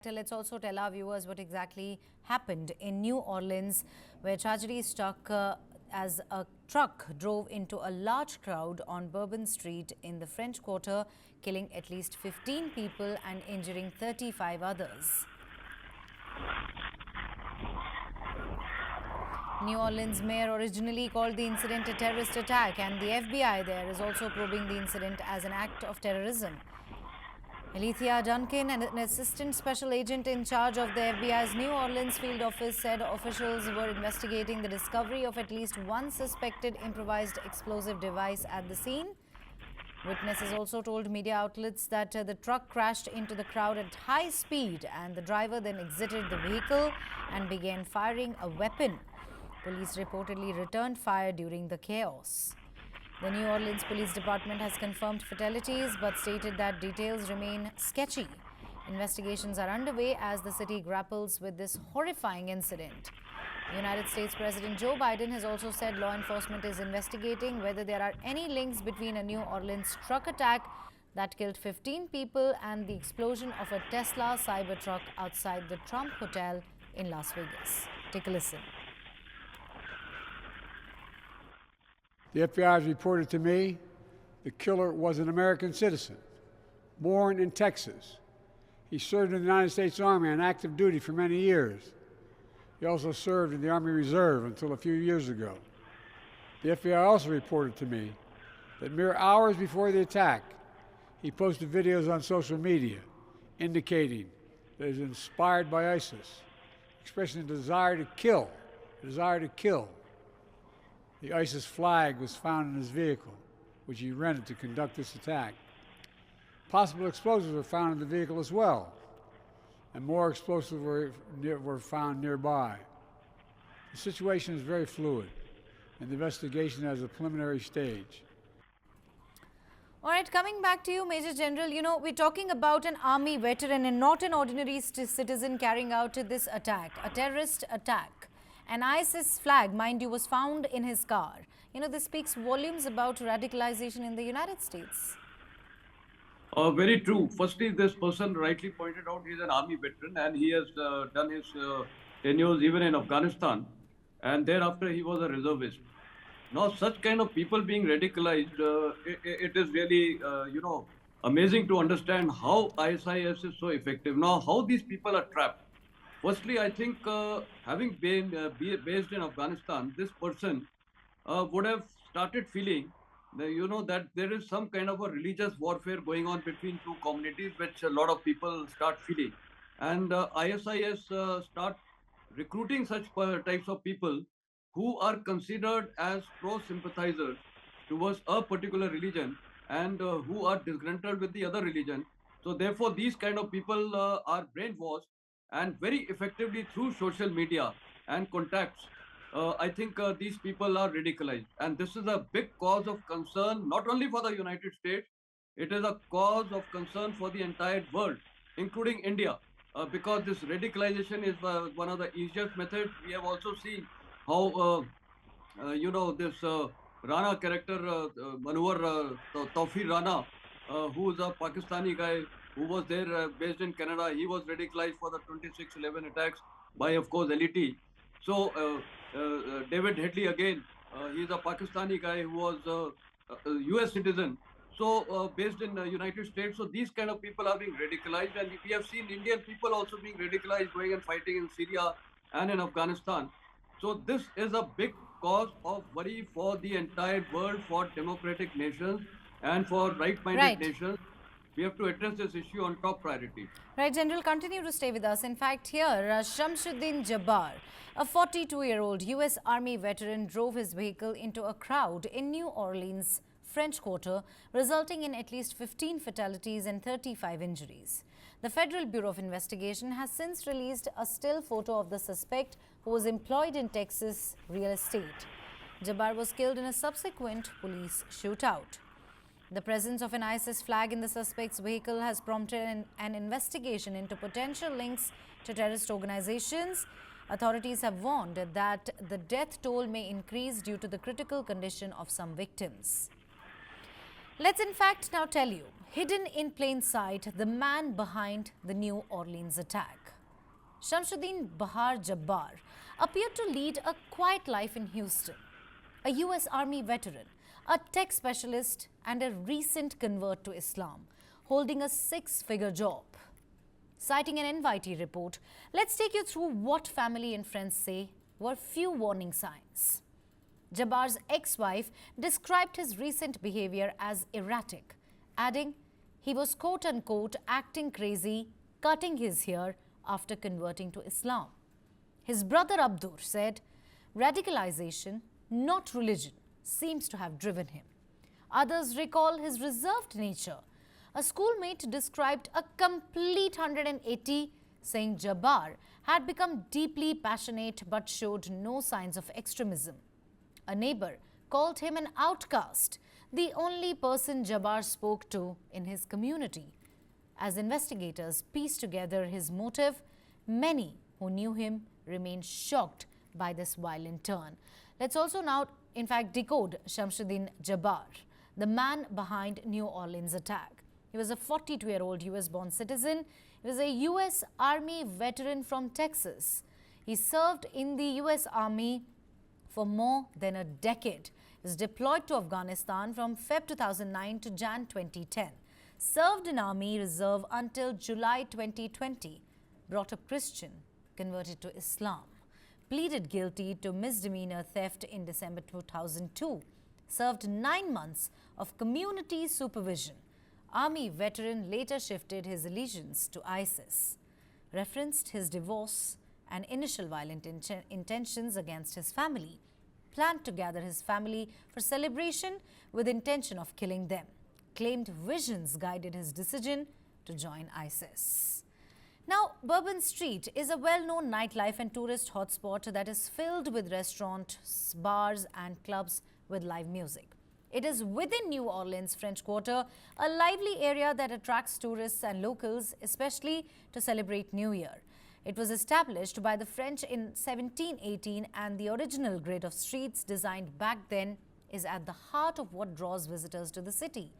Let's also tell our viewers what exactly happened in New Orleans, where tragedy struck as a truck drove into a large crowd on Bourbon Street in the French Quarter, killing at least 15 people and injuring 35 others. New Orleans mayor originally called the incident a terrorist attack, and the FBI there is also probing the incident as an act of terrorism. Alethea Duncan, an assistant special agent in charge of the FBI's New Orleans field office, said officials were investigating the discovery of at least one suspected improvised explosive device at the scene. Witnesses also told media outlets that the truck crashed into the crowd at high speed and the driver then exited the vehicle and began firing a weapon. Police reportedly returned fire during the chaos. The New Orleans Police Department has confirmed fatalities but stated that details remain sketchy. Investigations are underway as the city grapples with this horrifying incident. United States President Joe Biden has also said law enforcement is investigating whether there are any links between a New Orleans truck attack that killed 15 people and the explosion of a Tesla Cybertruck outside the Trump Hotel in Las Vegas. Take a listen. The FBI has reported to me the killer was an American citizen, born in Texas. He served in the United States Army on active duty for many years. He also served in the Army Reserve until a few years ago. The FBI also reported to me that mere hours before the attack, he posted videos on social media indicating that he was inspired by ISIS, expressing a desire to kill, The ISIS flag was found in his vehicle, which he rented to conduct this attack. Possible explosives were found in the vehicle as well, and more explosives were found nearby. The situation is very fluid, and the investigation has a preliminary stage. All right, coming back to you, Major General, we're talking about an army veteran and not an ordinary citizen carrying out this attack, a terrorist attack. An ISIS flag, mind you, was found in his car. This speaks volumes about radicalization in the United States. Very true. Firstly, this person rightly pointed out he's an army veteran and he has done his tenures even in Afghanistan, and thereafter he was a reservist. Now, such kind of people being radicalized, it is really, amazing to understand how ISIS is so effective. Now, how these people are trapped. Firstly, I think having been based in Afghanistan, this person would have started feeling that, that there is some kind of a religious warfare going on between two communities, which a lot of people start feeling. And ISIS start recruiting such types of people who are considered as pro-sympathizers towards a particular religion and who are disgruntled with the other religion. So therefore, these kind of people are brainwashed, and very effectively through social media and contacts, I think these people are radicalized. And this is a big cause of concern, not only for the United States, it is a cause of concern for the entire world, including India, because this radicalization is one of the easiest methods. We have also seen how, this Rana character, Manwar Tawfiq Rana, who is a Pakistani guy, who was there based in Canada. He was radicalized for the 26/11 attacks by, of course, LET. So David Headley again, he's a Pakistani guy who was a US citizen. So based in the United States. So these kind of people are being radicalized, and we have seen Indian people also being radicalized, going and fighting in Syria and in Afghanistan. So this is a big cause of worry for the entire world, for democratic nations and for right-minded nations. We have to address this issue on top priority. Right, General, continue to stay with us. In fact, here, Shamsuddin Jabbar, a 42-year-old U.S. Army veteran, drove his vehicle into a crowd in New Orleans, French Quarter, resulting in at least 15 fatalities and 35 injuries. The Federal Bureau of Investigation has since released a still photo of the suspect who was employed in Texas real estate. Jabbar was killed in a subsequent police shootout. The presence of an ISIS flag in the suspect's vehicle has prompted an investigation into potential links to terrorist organizations. Authorities have warned that the death toll may increase due to the critical condition of some victims. Let's in fact now tell you, Hidden in plain sight, the man behind the New Orleans attack. Shamsuddin Bahar Jabbar appeared to lead a quiet life in Houston. A US Army veteran, a tech specialist, and a recent convert to Islam, holding a six-figure job. Citing an NYT report, let's take you through what family and friends say were few warning signs. Jabbar's ex-wife described his recent behavior as erratic, adding he was quote-unquote acting crazy, cutting his hair after converting to Islam. His brother Abdur said radicalization, not religion, seems to have driven him. Others recall his reserved nature. A schoolmate described a complete 180, saying Jabbar had become deeply passionate but showed no signs of extremism. A neighbor called him an outcast, the only person Jabbar spoke to in his community. As investigators piece together his motive, many who knew him remain shocked by this violent turn. Let's also now, in fact, decode Shamsuddin Jabbar, the man behind New Orleans attack. He was a 42-year-old US-born citizen. He was a US Army veteran from Texas. He served in the US Army for more than a decade. He was deployed to Afghanistan from Feb 2009 to Jan 2010. Served in Army Reserve until July 2020. Brought up Christian, converted to Islam. Pleaded guilty to misdemeanor theft in December 2002. Served 9 months of community supervision. Army veteran later shifted his allegiance to ISIS. Referenced his divorce and initial violent intentions against his family. Planned to gather his family for celebration with intention of killing them. Claimed visions guided his decision to join ISIS. Now, Bourbon Street is a well-known nightlife and tourist hotspot that is filled with restaurants, bars and clubs with live music. It is within New Orleans French Quarter, a lively area that attracts tourists and locals, especially to celebrate New Year. It was established by the French in 1718 and the original grid of streets designed back then is at the heart of what draws visitors to the city.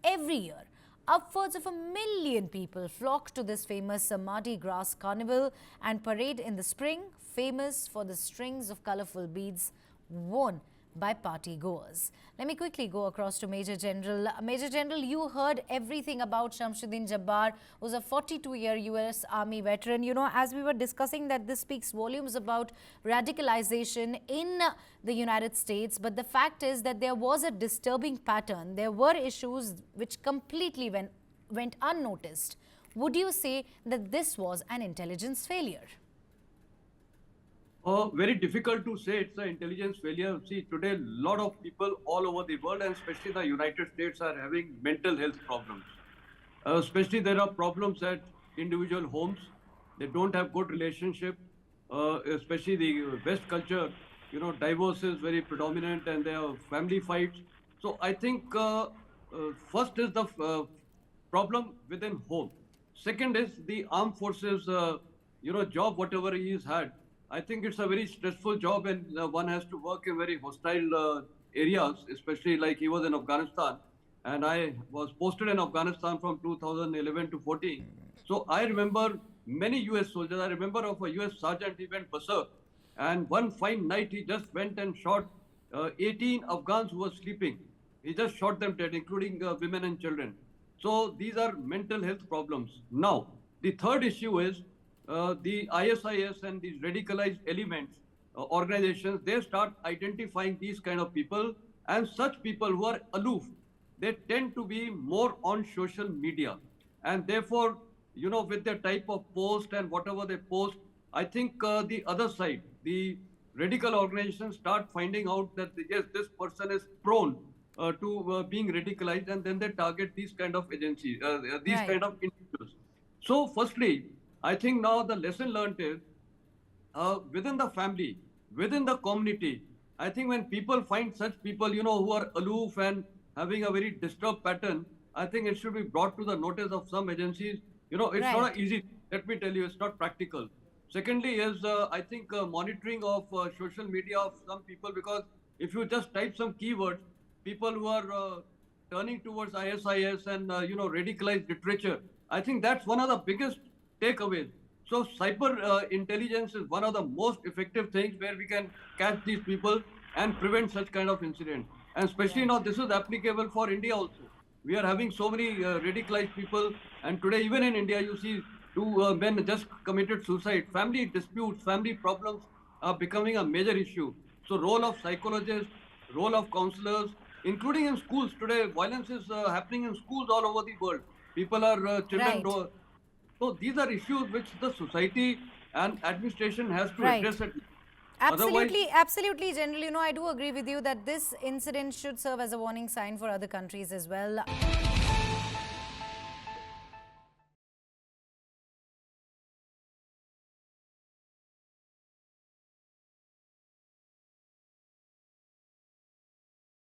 Every year, upwards of 1 million people flock to this famous Mardi Gras carnival and parade in the spring, famous for the strings of colorful beads worn by party goers. Let me quickly go across to Major General. Major General, you heard everything about Shamsuddin Jabbar, who's a 42-year US Army veteran. You know, as we were discussing, that this speaks volumes about radicalization in the United States. But the fact is that there was a disturbing pattern. There were issues which completely went unnoticed. Would you say that this was an intelligence failure? Very difficult to say it's an intelligence failure. See, today a lot of people all over the world and especially the United States are having mental health problems. Especially there are problems at individual homes. They don't have good relationship. Especially the West culture, you know, divorce is very predominant and there are family fights. So I think first is the problem within home. Second is the armed forces, job, whatever he's had. I think it's a very stressful job and one has to work in very hostile areas, especially like he was in Afghanistan. And I was posted in Afghanistan from 2011 to 14. So I remember many US soldiers. I remember of a US sergeant, he went berserk. And one fine night, he just went and shot 18 Afghans who were sleeping. He just shot them dead, including women and children. So these are mental health problems. Now, the third issue is the ISIS and these radicalized elements, organizations, they start identifying these kind of people, and such people who are aloof, they tend to be more on social media. And therefore, you know, with the type of post and whatever they post, I think the other side, the radical organizations start finding out that, yes, this person is prone to being radicalized, and then they target these kind of agencies, these Right. kind of individuals. So firstly, I think now the lesson learned is within the family, within the community, I think when people find such people, you know, who are aloof and having a very disturbed pattern, I think it should be brought to the notice of some agencies. You know, it's not Right. easy. Let me tell you, it's not practical. Secondly is, I think, monitoring of social media of some people, because if you just type some keywords, people who are turning towards ISIS and radicalized literature. I think that's one of the biggest takeaways. So cyber intelligence is one of the most effective things where we can catch these people and prevent such kind of incident. And especially now this is applicable for India also. We are having so many radicalized people, and today even in India you see two men just committed suicide. Family disputes, family problems are becoming a major issue. So role of psychologists, role of counselors, including in schools. Today, violence is happening in schools all over the world. People are, children, Right. so these are issues which the society and administration has to Right. address it. Otherwise, Absolutely, absolutely, General. I do agree with you that this incident should serve as a warning sign for other countries as well.